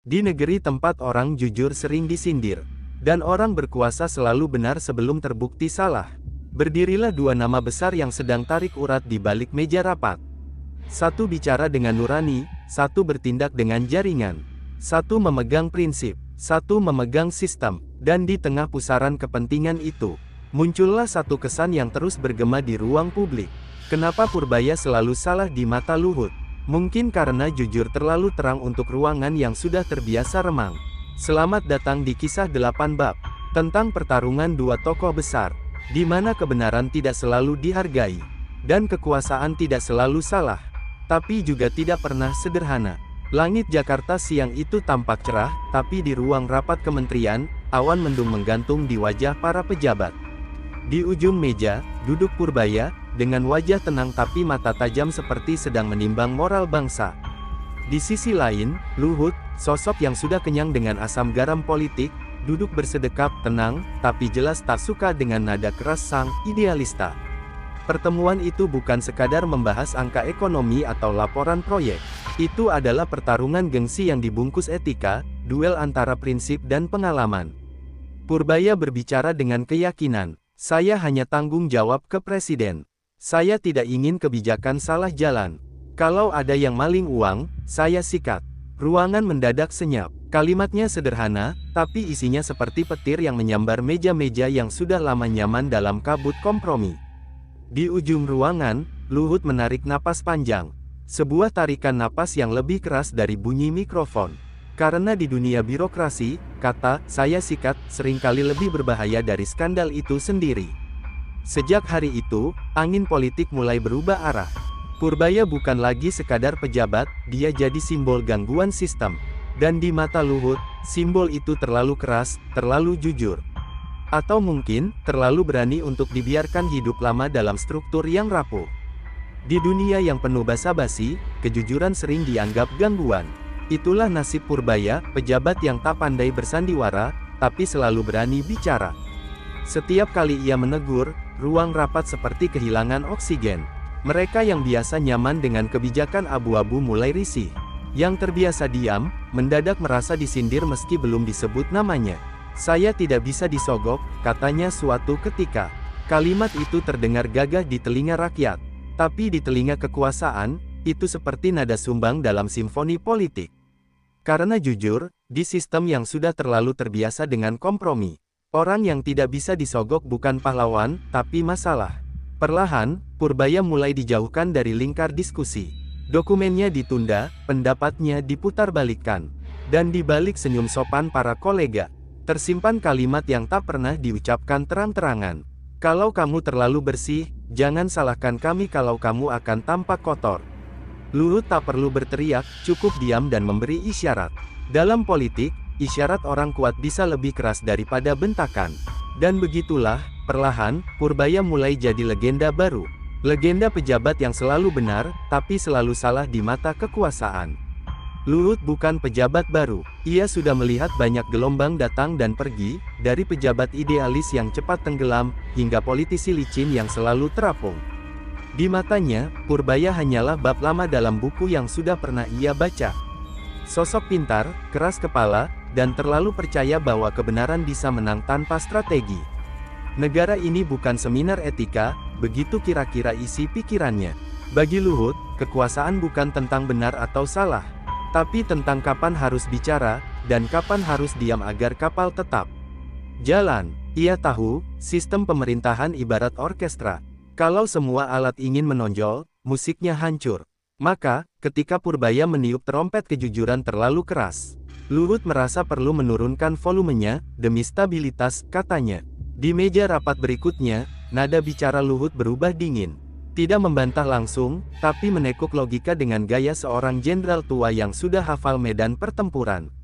Di negeri tempat orang jujur sering disindir, dan orang berkuasa selalu benar sebelum terbukti salah, berdirilah dua nama besar yang sedang tarik urat di balik meja rapat. Satu bicara dengan nurani, satu bertindak dengan jaringan. Satu memegang prinsip, satu memegang sistem, dan di tengah pusaran kepentingan itu, muncullah satu kesan yang terus bergema di ruang publik. Kenapa Purbaya selalu salah di mata Luhut? Mungkin karena jujur terlalu terang untuk ruangan yang sudah terbiasa remang. Selamat datang di kisah 8 bab, tentang pertarungan dua tokoh besar, di mana kebenaran tidak selalu dihargai, dan kekuasaan tidak selalu salah, tapi juga tidak pernah sederhana. Langit Jakarta siang itu tampak cerah, tapi di ruang rapat kementerian, awan mendung menggantung di wajah para pejabat. Di ujung meja, duduk Purbaya, dengan wajah tenang tapi mata tajam seperti sedang menimbang moral bangsa. Di sisi lain, Luhut, sosok yang sudah kenyang dengan asam garam politik, duduk bersedekap, tenang, tapi jelas tak suka dengan nada keras sang idealista. Pertemuan itu bukan sekadar membahas angka ekonomi atau laporan proyek. Itu adalah pertarungan gengsi yang dibungkus etika, duel antara prinsip dan pengalaman. Purbaya berbicara dengan keyakinan, "Saya hanya tanggung jawab ke Presiden. Saya tidak ingin kebijakan salah jalan. Kalau ada yang maling uang, saya sikat." Ruangan mendadak senyap. Kalimatnya sederhana, tapi isinya seperti petir yang menyambar meja-meja yang sudah lama nyaman dalam kabut kompromi. Di ujung ruangan, Luhut menarik napas panjang. Sebuah tarikan napas yang lebih keras dari bunyi mikrofon. Karena di dunia birokrasi, kata "saya sikat" seringkali lebih berbahaya dari skandal itu sendiri. Sejak hari itu, angin politik mulai berubah arah. Purbaya bukan lagi sekadar pejabat, dia jadi simbol gangguan sistem. Dan di mata Luhut, simbol itu terlalu keras, terlalu jujur. Atau mungkin, terlalu berani untuk dibiarkan hidup lama dalam struktur yang rapuh. Di dunia yang penuh basa-basi, kejujuran sering dianggap gangguan. Itulah nasib Purbaya, pejabat yang tak pandai bersandiwara, tapi selalu berani bicara. Setiap kali ia menegur, ruang rapat seperti kehilangan oksigen. Mereka yang biasa nyaman dengan kebijakan abu-abu mulai risih. Yang terbiasa diam, mendadak merasa disindir meski belum disebut namanya. "Saya tidak bisa disogok," katanya suatu ketika. Kalimat itu terdengar gagah di telinga rakyat. Tapi di telinga kekuasaan, itu seperti nada sumbang dalam simfoni politik. Karena jujur, di sistem yang sudah terlalu terbiasa dengan kompromi, orang yang tidak bisa disogok bukan pahlawan, tapi masalah. Perlahan, Purbaya mulai dijauhkan dari lingkar diskusi. Dokumennya ditunda, pendapatnya diputarbalikkan. Dan di balik senyum sopan para kolega, tersimpan kalimat yang tak pernah diucapkan terang-terangan. "Kalau kamu terlalu bersih, jangan salahkan kami kalau kamu akan tampak kotor." Luhut tak perlu berteriak, cukup diam dan memberi isyarat. Dalam politik, isyarat orang kuat bisa lebih keras daripada bentakan. Dan begitulah, perlahan, Purbaya mulai jadi legenda baru. Legenda pejabat yang selalu benar, tapi selalu salah di mata kekuasaan. Luhut bukan pejabat baru, ia sudah melihat banyak gelombang datang dan pergi, dari pejabat idealis yang cepat tenggelam, hingga politisi licin yang selalu terapung. Di matanya, Purbaya hanyalah bab lama dalam buku yang sudah pernah ia baca. Sosok pintar, keras kepala, dan terlalu percaya bahwa kebenaran bisa menang tanpa strategi. Negara ini bukan seminar etika, begitu kira-kira isi pikirannya. Bagi Luhut, kekuasaan bukan tentang benar atau salah, tapi tentang kapan harus bicara, dan kapan harus diam agar kapal tetap jalan. Ia tahu, sistem pemerintahan ibarat orkestra. Kalau semua alat ingin menonjol, musiknya hancur. Maka, ketika Purbaya meniup trompet kejujuran terlalu keras, Luhut merasa perlu menurunkan volumenya, demi stabilitas, katanya. Di meja rapat berikutnya, nada bicara Luhut berubah dingin. Tidak membantah langsung, tapi menekuk logika dengan gaya seorang jenderal tua yang sudah hafal medan pertempuran.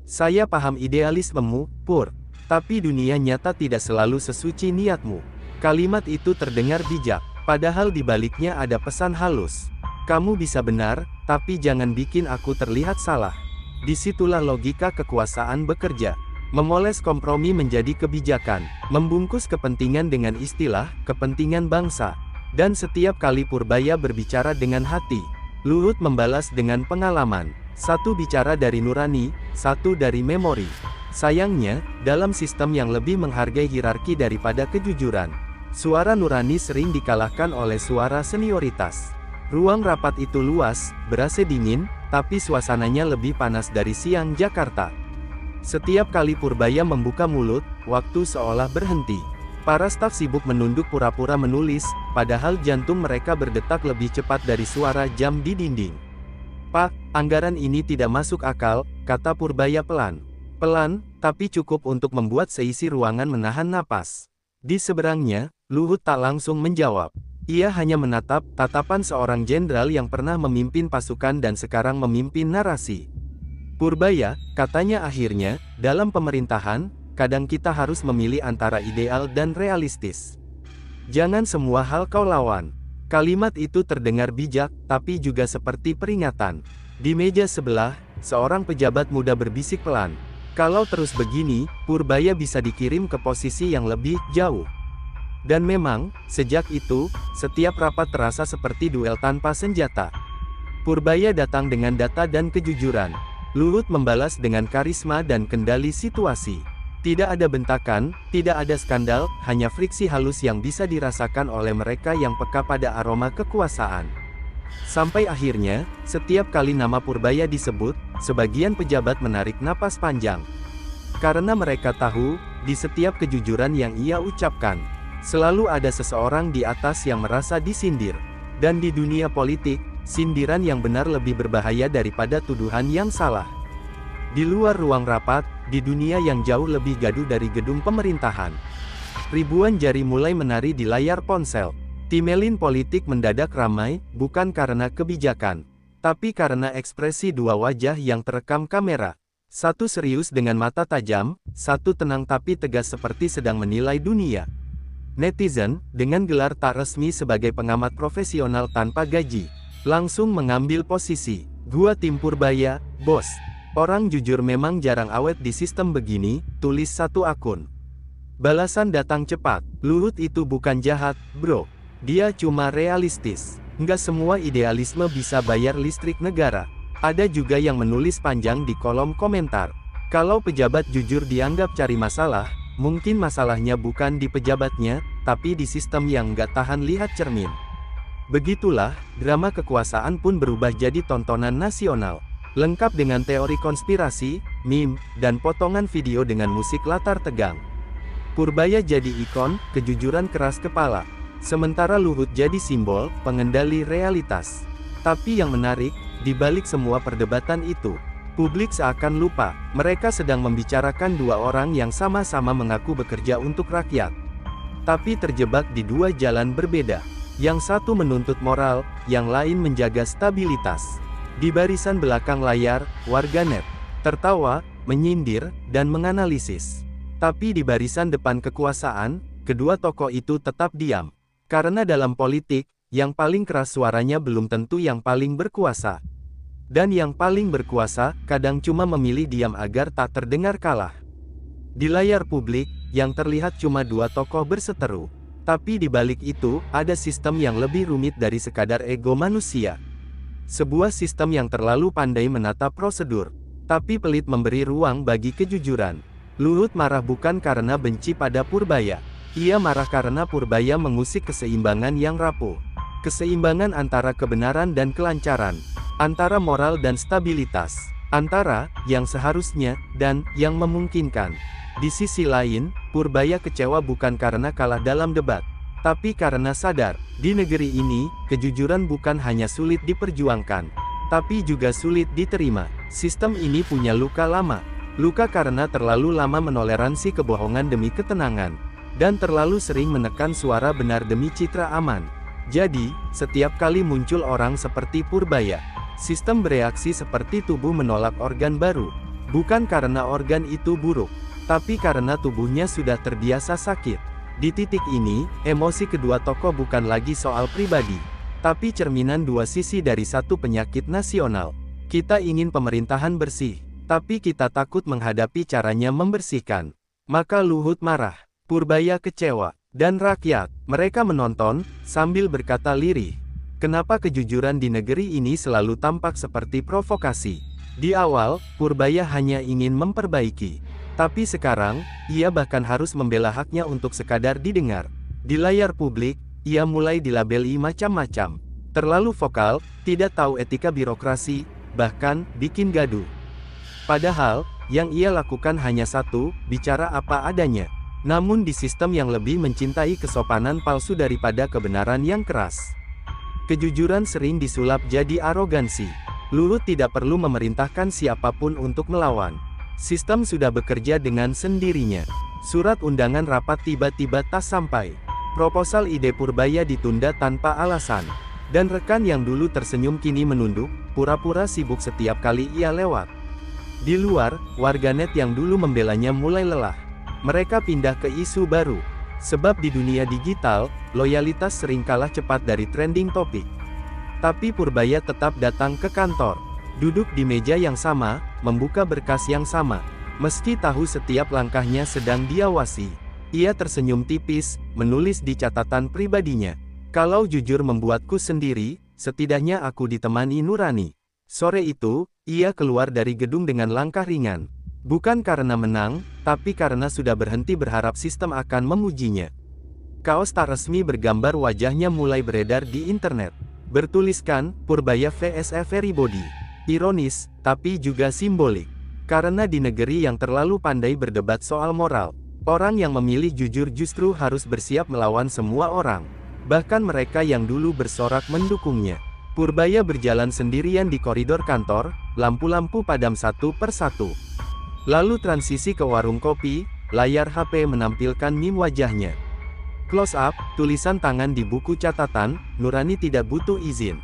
"Saya paham idealismemu, Pur. Tapi dunia nyata tidak selalu sesuci niatmu." Kalimat itu terdengar bijak, padahal di baliknya ada pesan halus. "Kamu bisa benar, tapi jangan bikin aku terlihat salah." Disitulah logika kekuasaan bekerja. Memoles kompromi menjadi kebijakan, membungkus kepentingan dengan istilah kepentingan bangsa. Dan setiap kali Purbaya berbicara dengan hati, Luhut membalas dengan pengalaman. Satu bicara dari nurani, satu dari memori. Sayangnya, dalam sistem yang lebih menghargai hierarki daripada kejujuran, suara nurani sering dikalahkan oleh suara senioritas. Ruang rapat itu luas, berasa dingin, tapi suasananya lebih panas dari siang Jakarta. Setiap kali Purbaya membuka mulut, waktu seolah berhenti. Para staf sibuk menunduk pura-pura menulis, padahal jantung mereka berdetak lebih cepat dari suara jam di dinding. "Pak, anggaran ini tidak masuk akal," kata Purbaya pelan. Pelan, tapi cukup untuk membuat seisi ruangan menahan napas. Di seberangnya, Luhut tak langsung menjawab. Ia hanya menatap tatapan seorang jenderal yang pernah memimpin pasukan dan sekarang memimpin narasi. "Purbaya," katanya akhirnya, "dalam pemerintahan, kadang kita harus memilih antara ideal dan realistis. Jangan semua hal kau lawan." Kalimat itu terdengar bijak, tapi juga seperti peringatan. Di meja sebelah, seorang pejabat muda berbisik pelan. Kalau terus begini, Purbaya bisa dikirim ke posisi yang lebih jauh. Dan memang, sejak itu, setiap rapat terasa seperti duel tanpa senjata. Purbaya datang dengan data dan kejujuran. Luhut membalas dengan karisma dan kendali situasi. Tidak ada bentakan, tidak ada skandal, hanya friksi halus yang bisa dirasakan oleh mereka yang peka pada aroma kekuasaan. Sampai akhirnya, setiap kali nama Purbaya disebut, sebagian pejabat menarik napas panjang. Karena mereka tahu, di setiap kejujuran yang ia ucapkan, selalu ada seseorang di atas yang merasa disindir. Dan di dunia politik, sindiran yang benar lebih berbahaya daripada tuduhan yang salah. Di luar ruang rapat, di dunia yang jauh lebih gaduh dari gedung pemerintahan, ribuan jari mulai menari di layar ponsel. Timelin politik mendadak ramai, bukan karena kebijakan, tapi karena ekspresi dua wajah yang terekam kamera. Satu serius dengan mata tajam, satu tenang tapi tegas seperti sedang menilai dunia. Netizen, dengan gelar tak resmi sebagai pengamat profesional tanpa gaji, langsung mengambil posisi. "Gua tim Purbaya, bos. Orang jujur memang jarang awet di sistem begini," tulis satu akun. Balasan datang cepat. "Luhut itu bukan jahat, bro. Dia cuma realistis. Nggak semua idealisme bisa bayar listrik negara." Ada juga yang menulis panjang di kolom komentar. Kalau pejabat jujur dianggap cari masalah, mungkin masalahnya bukan di pejabatnya, tapi di sistem yang nggak tahan lihat cermin. Begitulah, drama kekuasaan pun berubah jadi tontonan nasional. Lengkap dengan teori konspirasi, meme, dan potongan video dengan musik latar tegang. Purbaya jadi ikon, kejujuran keras kepala. Sementara Luhut jadi simbol, pengendali realitas. Tapi yang menarik, di balik semua perdebatan itu, publik seakan lupa, mereka sedang membicarakan dua orang yang sama-sama mengaku bekerja untuk rakyat. Tapi terjebak di dua jalan berbeda. Yang satu menuntut moral, yang lain menjaga stabilitas. Di barisan belakang layar, warganet tertawa, menyindir, dan menganalisis. Tapi di barisan depan kekuasaan, kedua tokoh itu tetap diam. Karena dalam politik, yang paling keras suaranya belum tentu yang paling berkuasa. Dan yang paling berkuasa, kadang cuma memilih diam agar tak terdengar kalah. Di layar publik, yang terlihat cuma dua tokoh berseteru. Tapi di balik itu, ada sistem yang lebih rumit dari sekadar ego manusia. Sebuah sistem yang terlalu pandai menata prosedur, tapi pelit memberi ruang bagi kejujuran. Luhut marah bukan karena benci pada Purbaya. Ia marah karena Purbaya mengusik keseimbangan yang rapuh. Keseimbangan antara kebenaran dan kelancaran. Antara moral dan stabilitas. Antara yang seharusnya dan yang memungkinkan. Di sisi lain, Purbaya kecewa bukan karena kalah dalam debat, tapi karena sadar, di negeri ini, kejujuran bukan hanya sulit diperjuangkan, tapi juga sulit diterima. Sistem ini punya luka lama. Luka karena terlalu lama menoleransi kebohongan demi ketenangan, dan terlalu sering menekan suara benar demi citra aman. Jadi, setiap kali muncul orang seperti Purbaya, sistem bereaksi seperti tubuh menolak organ baru. Bukan karena organ itu buruk, tapi karena tubuhnya sudah terbiasa sakit. Di titik ini, emosi kedua tokoh bukan lagi soal pribadi, tapi cerminan dua sisi dari satu penyakit nasional. Kita ingin pemerintahan bersih, tapi kita takut menghadapi caranya membersihkan. Maka Luhut marah, Purbaya kecewa, dan rakyat, mereka menonton, sambil berkata lirih. Kenapa kejujuran di negeri ini selalu tampak seperti provokasi? Di awal, Purbaya hanya ingin memperbaiki. Tapi sekarang, ia bahkan harus membela haknya untuk sekadar didengar. Di layar publik, ia mulai dilabeli macam-macam. Terlalu vokal, tidak tahu etika birokrasi, bahkan bikin gaduh. Padahal, yang ia lakukan hanya satu, bicara apa adanya. Namun di sistem yang lebih mencintai kesopanan palsu daripada kebenaran yang keras. Kejujuran sering disulap jadi arogansi. Luhut tidak perlu memerintahkan siapapun untuk melawan. Sistem sudah bekerja dengan sendirinya. Surat undangan rapat tiba-tiba tak sampai. Proposal ide Purbaya ditunda tanpa alasan. Dan rekan yang dulu tersenyum kini menunduk, pura-pura sibuk setiap kali ia lewat. Di luar, warganet yang dulu membelanya mulai lelah. Mereka pindah ke isu baru. Sebab di dunia digital, loyalitas sering kalah cepat dari trending topik. Tapi Purbaya tetap datang ke kantor. Duduk di meja yang sama, membuka berkas yang sama. Meski tahu setiap langkahnya sedang diawasi. Ia tersenyum tipis, menulis di catatan pribadinya. Kalau jujur membuatku sendiri, setidaknya aku ditemani nurani. Sore itu, ia keluar dari gedung dengan langkah ringan. Bukan karena menang, tapi karena sudah berhenti berharap sistem akan memujinya. Kaos tak resmi bergambar wajahnya mulai beredar di internet. Bertuliskan, Purbaya vs Everybody. Ironis, tapi juga simbolik. Karena di negeri yang terlalu pandai berdebat soal moral, orang yang memilih jujur justru harus bersiap melawan semua orang. Bahkan mereka yang dulu bersorak mendukungnya. Purbaya berjalan sendirian di koridor kantor, lampu-lampu padam satu persatu. Lalu transisi ke warung kopi, layar HP menampilkan meme wajahnya. Close up, tulisan tangan di buku catatan, nurani tidak butuh izin.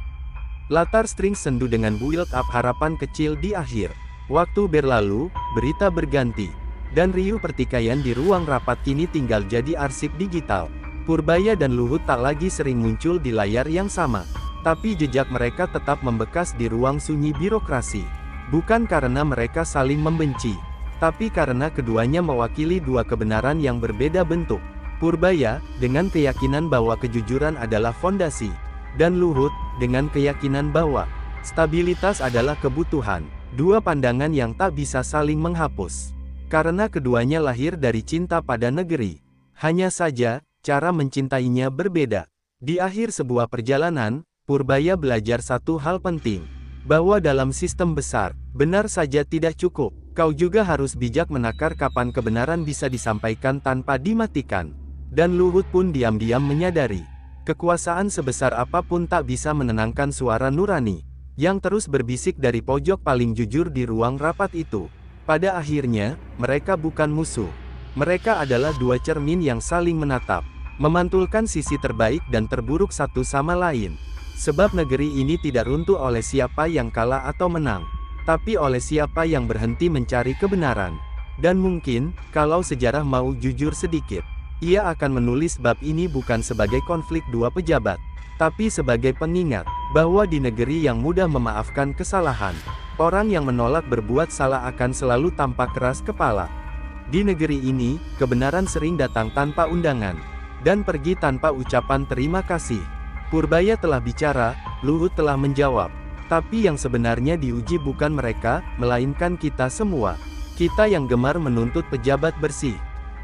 Latar string sendu dengan build up harapan kecil di akhir. Waktu berlalu, berita berganti. Dan riuh pertikaian di ruang rapat kini tinggal jadi arsip digital. Purbaya dan Luhut tak lagi sering muncul di layar yang sama. Tapi jejak mereka tetap membekas di ruang sunyi birokrasi. Bukan karena mereka saling membenci, tapi karena keduanya mewakili dua kebenaran yang berbeda bentuk. Purbaya, dengan keyakinan bahwa kejujuran adalah fondasi. Dan Luhut, dengan keyakinan bahwa stabilitas adalah kebutuhan. Dua pandangan yang tak bisa saling menghapus. Karena keduanya lahir dari cinta pada negeri. Hanya saja, cara mencintainya berbeda. Di akhir sebuah perjalanan, Purbaya belajar satu hal penting. Bahwa dalam sistem besar, benar saja tidak cukup. Kau juga harus bijak menakar kapan kebenaran bisa disampaikan tanpa dimatikan. Dan Luhut pun diam-diam menyadari. Kekuasaan sebesar apapun tak bisa menenangkan suara nurani, yang terus berbisik dari pojok paling jujur di ruang rapat itu. Pada akhirnya, mereka bukan musuh. Mereka adalah dua cermin yang saling menatap, memantulkan sisi terbaik dan terburuk satu sama lain. Sebab negeri ini tidak runtuh oleh siapa yang kalah atau menang, tapi oleh siapa yang berhenti mencari kebenaran. Dan mungkin, kalau sejarah mau jujur sedikit, ia akan menulis bab ini bukan sebagai konflik dua pejabat, tapi sebagai pengingat, bahwa di negeri yang mudah memaafkan kesalahan, orang yang menolak berbuat salah akan selalu tampak keras kepala. Di negeri ini, kebenaran sering datang tanpa undangan, dan pergi tanpa ucapan terima kasih. Purbaya telah bicara, Luhut telah menjawab. Tapi yang sebenarnya diuji bukan mereka, melainkan kita semua. Kita yang gemar menuntut pejabat bersih,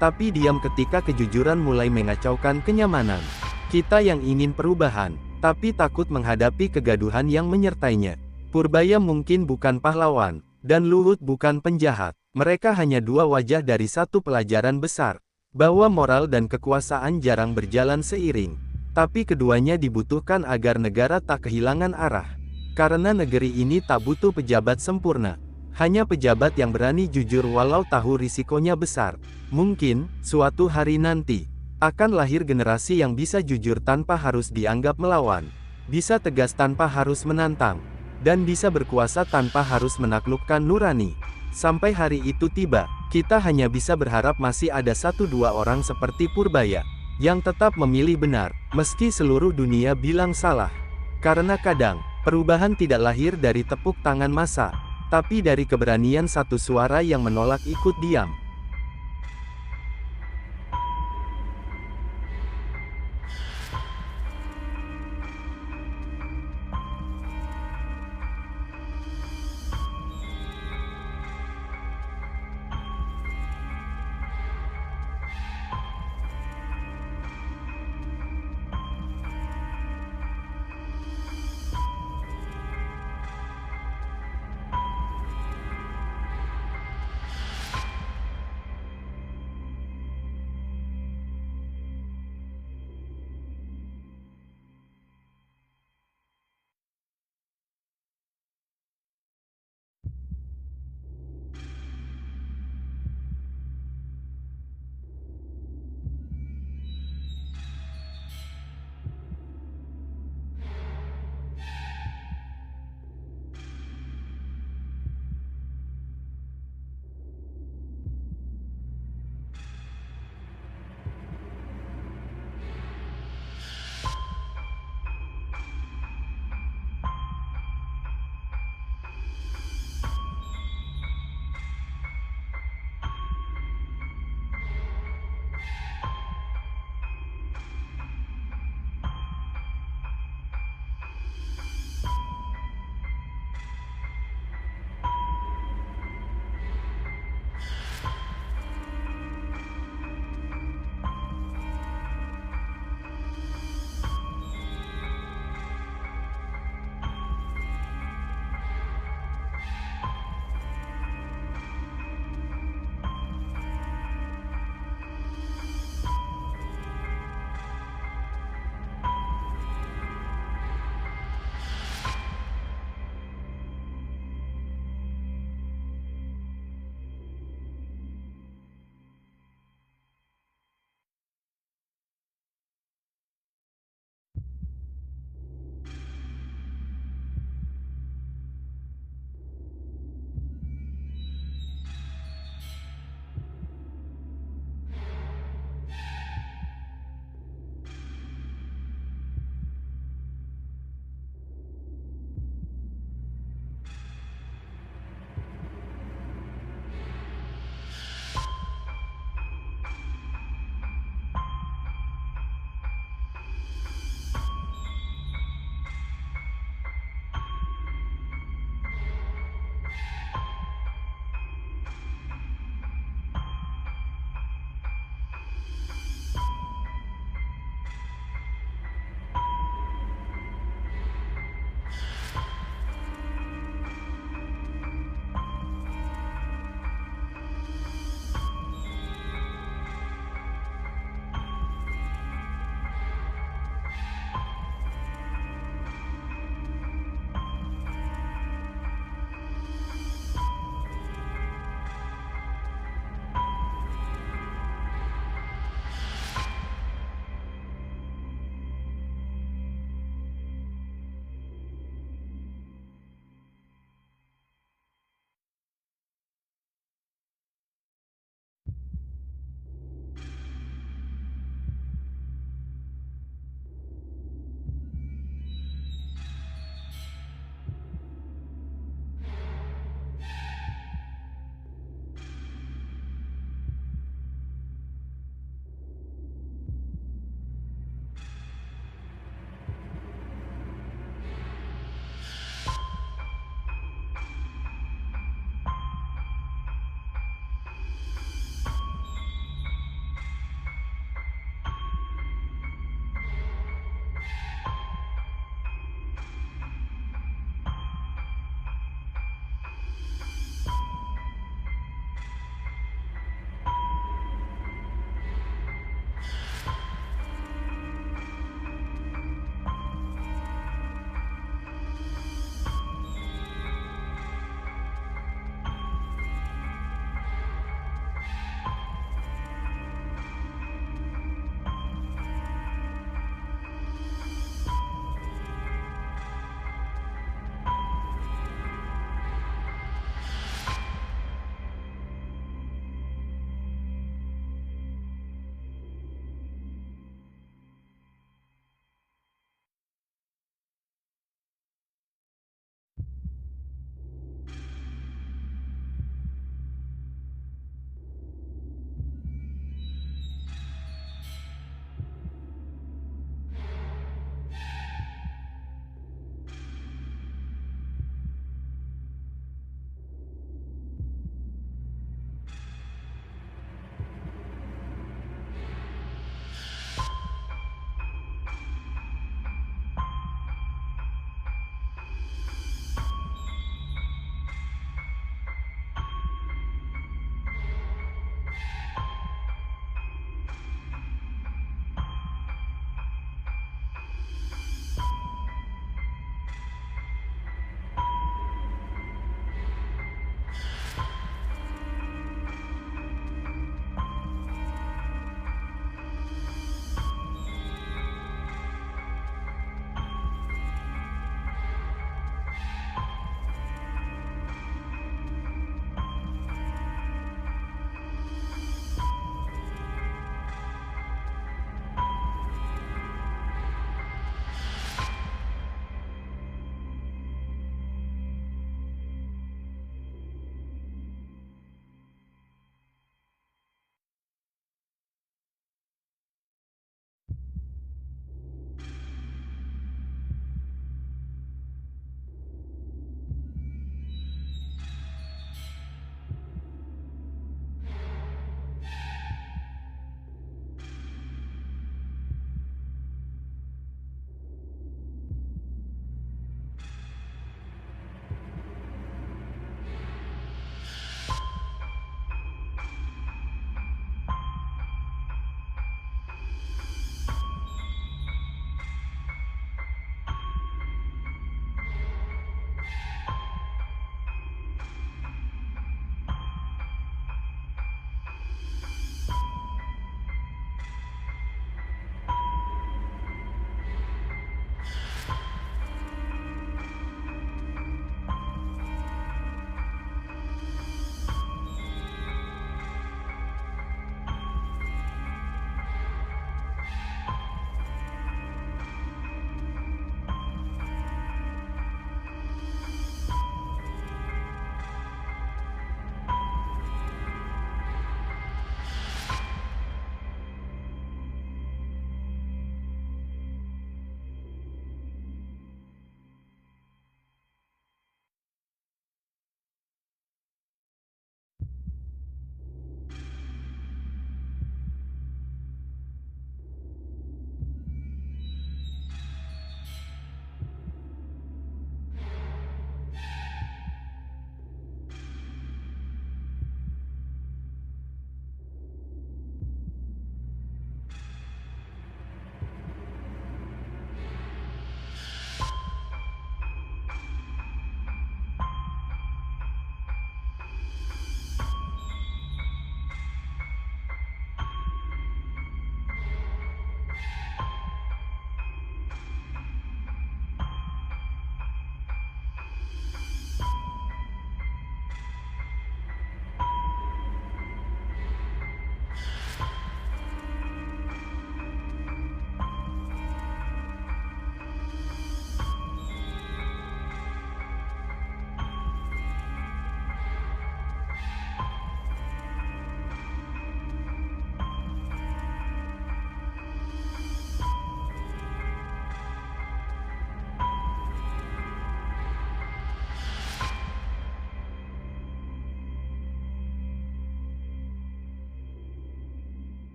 tapi diam ketika kejujuran mulai mengacaukan kenyamanan. Kita yang ingin perubahan, tapi takut menghadapi kegaduhan yang menyertainya. Purbaya mungkin bukan pahlawan, dan Luhut bukan penjahat. Mereka hanya dua wajah dari satu pelajaran besar, bahwa moral dan kekuasaan jarang berjalan seiring. Tapi keduanya dibutuhkan agar negara tak kehilangan arah. Karena negeri ini tak butuh pejabat sempurna, hanya pejabat yang berani jujur walau tahu risikonya besar. Mungkin, suatu hari nanti, akan lahir generasi yang bisa jujur tanpa harus dianggap melawan, bisa tegas tanpa harus menantang, dan bisa berkuasa tanpa harus menaklukkan nurani. Sampai hari itu tiba, kita hanya bisa berharap masih ada satu dua orang seperti Purbaya, yang tetap memilih benar, meski seluruh dunia bilang salah. Karena kadang, perubahan tidak lahir dari tepuk tangan massa, tapi dari keberanian satu suara yang menolak ikut diam.